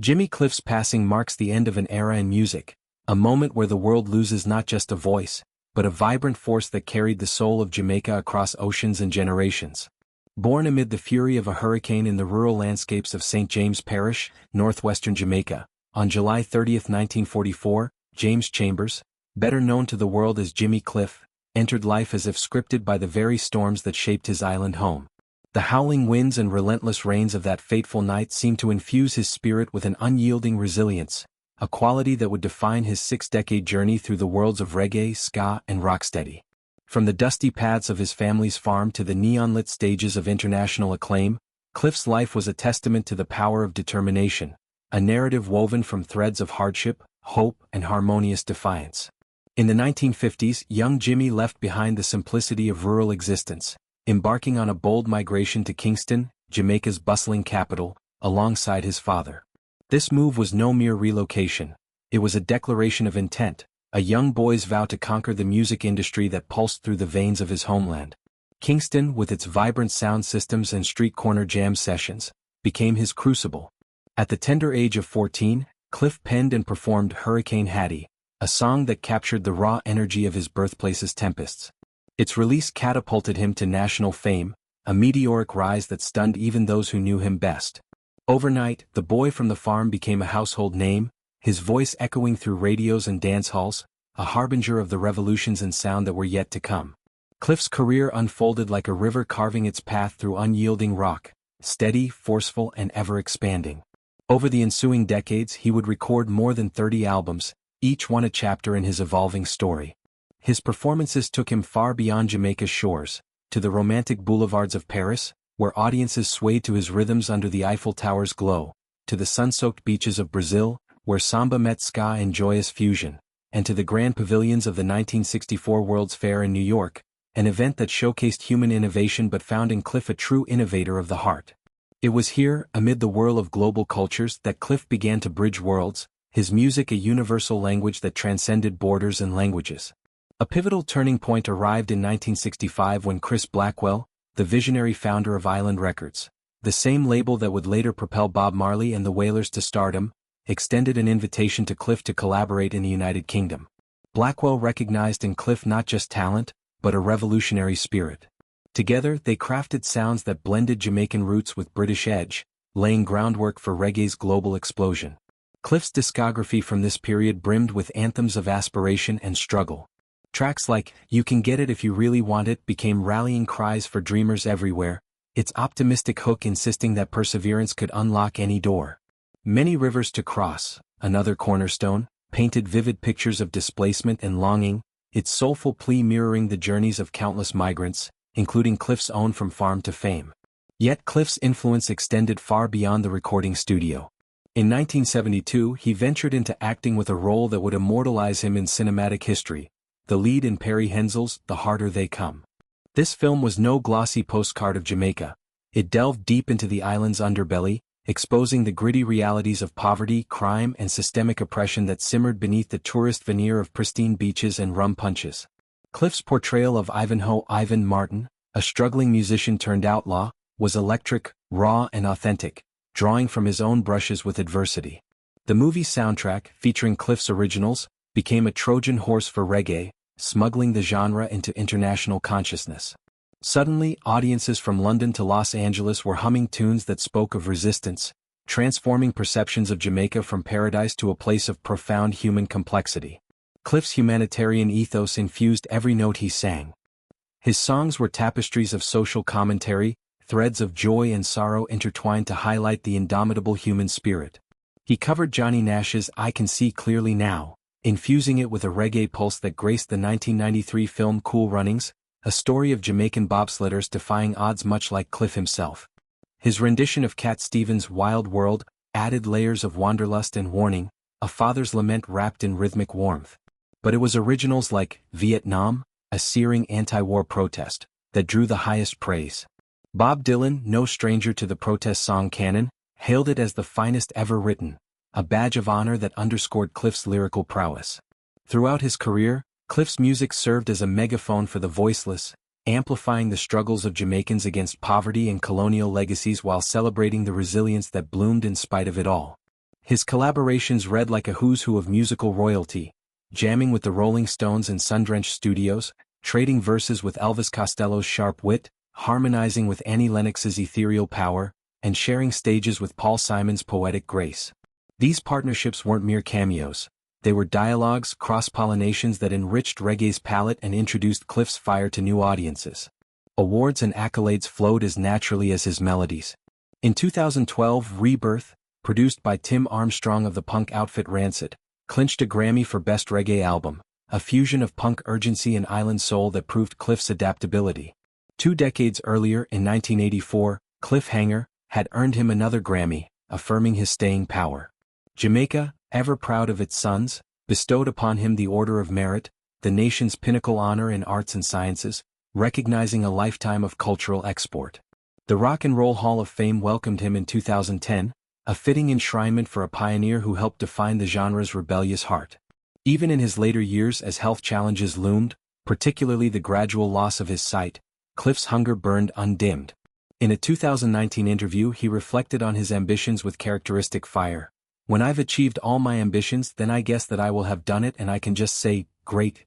Jimmy Cliff's passing marks the end of an era in music, a moment where the world loses not just a voice, but a vibrant force that carried the soul of Jamaica across oceans and generations. Born amid the fury of a hurricane in the rural landscapes of St. James Parish, northwestern Jamaica, on July 30, 1944, James Chambers, better known to the world as Jimmy Cliff, entered life as if scripted by the very storms that shaped his island home. The howling winds and relentless rains of that fateful night seemed to infuse his spirit with an unyielding resilience, a quality that would define his six-decade journey through the worlds of reggae, ska, and rocksteady. From the dusty paths of his family's farm to the neon-lit stages of international acclaim, Cliff's life was a testament to the power of determination, a narrative woven from threads of hardship, hope, and harmonious defiance. In the 1950s, young Jimmy left behind the simplicity of rural existence, embarking on a bold migration to Kingston, Jamaica's bustling capital, alongside his father. This move was no mere relocation, it was a declaration of intent, a young boy's vow to conquer the music industry that pulsed through the veins of his homeland. Kingston, with its vibrant sound systems and street corner jam sessions, became his crucible. At the tender age of 14, Cliff penned and performed Hurricane Hattie, a song that captured the raw energy of his birthplace's tempests. Its release catapulted him to national fame, a meteoric rise that stunned even those who knew him best. Overnight, the boy from the farm became a household name, his voice echoing through radios and dance halls, a harbinger of the revolutions in sound that were yet to come. Cliff's career unfolded like a river carving its path through unyielding rock, steady, forceful, and ever-expanding. Over the ensuing decades, he would record more than 30 albums, each one a chapter in his evolving story. His performances took him far beyond Jamaica's shores, to the romantic boulevards of Paris, where audiences swayed to his rhythms under the Eiffel Tower's glow, to the sun-soaked beaches of Brazil, where samba met ska in joyous fusion, and to the grand pavilions of the 1964 World's Fair in New York, an event that showcased human innovation but found in Cliff a true innovator of the heart. It was here, amid the whirl of global cultures, that Cliff began to bridge worlds, his music a universal language that transcended borders and languages. A pivotal turning point arrived in 1965 when Chris Blackwell, the visionary founder of Island Records, the same label that would later propel Bob Marley and the Wailers to stardom, extended an invitation to Cliff to collaborate in the United Kingdom. Blackwell recognized in Cliff not just talent, but a revolutionary spirit. Together, they crafted sounds that blended Jamaican roots with British edge, laying groundwork for reggae's global explosion. Cliff's discography from this period brimmed with anthems of aspiration and struggle. Tracks like "You Can Get It If You Really Want It" became rallying cries for dreamers everywhere, its optimistic hook insisting that perseverance could unlock any door. "Many Rivers to Cross," another cornerstone, painted vivid pictures of displacement and longing, its soulful plea mirroring the journeys of countless migrants, including Cliff's own from farm to fame. Yet Cliff's influence extended far beyond the recording studio. In 1972, he ventured into acting with a role that would immortalize him in cinematic history, the lead in Perry Henzel's The Harder They Come. This film was no glossy postcard of Jamaica. It delved deep into the island's underbelly, exposing the gritty realities of poverty, crime, and systemic oppression that simmered beneath the tourist veneer of pristine beaches and rum punches. Cliff's portrayal of Ivanhoe Ivan Martin, a struggling musician turned outlaw, was electric, raw, and authentic, drawing from his own brushes with adversity. The movie soundtrack, featuring Cliff's originals, became a Trojan horse for reggae, smuggling the genre into international consciousness. Suddenly, audiences from London to Los Angeles were humming tunes that spoke of resistance, transforming perceptions of Jamaica from paradise to a place of profound human complexity. Cliff's humanitarian ethos infused every note he sang. His songs were tapestries of social commentary, threads of joy and sorrow intertwined to highlight the indomitable human spirit. He covered Johnny Nash's "I Can See Clearly Now," infusing it with a reggae pulse that graced the 1993 film Cool Runnings, a story of Jamaican bobsledders defying odds much like Cliff himself. His rendition of Cat Stevens' Wild World added layers of wanderlust and warning, a father's lament wrapped in rhythmic warmth. But it was originals like Vietnam, a searing anti-war protest, that drew the highest praise. Bob Dylan, no stranger to the protest song canon, hailed it as the finest ever written, a badge of honor that underscored Cliff's lyrical prowess. Throughout his career, Cliff's music served as a megaphone for the voiceless, amplifying the struggles of Jamaicans against poverty and colonial legacies while celebrating the resilience that bloomed in spite of it all. His collaborations read like a who's who of musical royalty, jamming with the Rolling Stones in sun-drenched studios, trading verses with Elvis Costello's sharp wit, harmonizing with Annie Lennox's ethereal power, and sharing stages with Paul Simon's poetic grace. These partnerships weren't mere cameos. They were dialogues, cross-pollinations that enriched reggae's palette and introduced Cliff's fire to new audiences. Awards and accolades flowed as naturally as his melodies. In 2012, Rebirth, produced by Tim Armstrong of the punk outfit Rancid, clinched a Grammy for Best Reggae Album, a fusion of punk urgency and island soul that proved Cliff's adaptability. 2 decades earlier, in 1984, Cliffhanger had earned him another Grammy, affirming his staying power. Jamaica, ever proud of its sons, bestowed upon him the Order of Merit, the nation's pinnacle honor in arts and sciences, recognizing a lifetime of cultural export. The Rock and Roll Hall of Fame welcomed him in 2010, a fitting enshrinement for a pioneer who helped define the genre's rebellious heart. Even in his later years as health challenges loomed, particularly the gradual loss of his sight, Cliff's hunger burned undimmed. In a 2019 interview, he reflected on his ambitions with characteristic fire. "When I've achieved all my ambitions, then I guess that I will have done it and I can just say, great."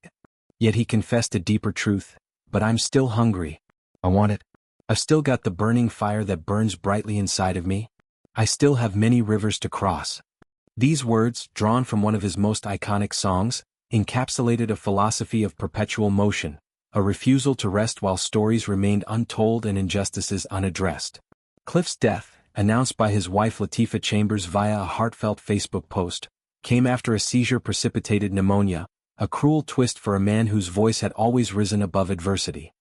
Yet he confessed a deeper truth. "But I'm still hungry. I want it. I've still got the burning fire that burns brightly inside of me. I still have many rivers to cross." These words, drawn from one of his most iconic songs, encapsulated a philosophy of perpetual motion, a refusal to rest while stories remained untold and injustices unaddressed. Cliff's death, announced by his wife Latifah Chambers via a heartfelt Facebook post, came after a seizure-precipitated pneumonia, a cruel twist for a man whose voice had always risen above adversity.